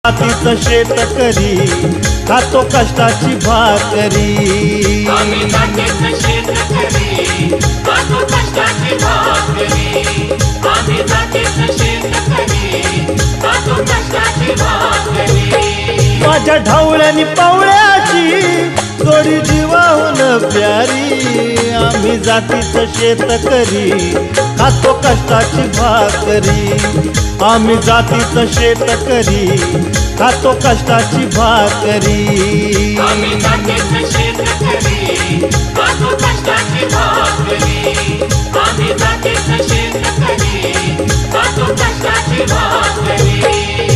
मातीचं शेतकरी खातो कष्टाची भाकरी। आम्ही जातीचं शेतकरी खातो कष्टाची भाकरी। आम्ही जातीचं शेतकरी खातो कष्टाची भाकरी। माझ्या ढवळ्यानी पावळ्याची जोडी जीवाहून प्यारी। आम्ही जातीचं शेतकरी खातो कष्टाची भाकरी। आम्ही जातीचं शेतकरी खातो कष्टाची भाकरी। आम्ही जातीचं शेतकरी खातो कष्टाची भाकरी। आम्ही जातीचं शेतकरी खातो कष्टाची भाकरी।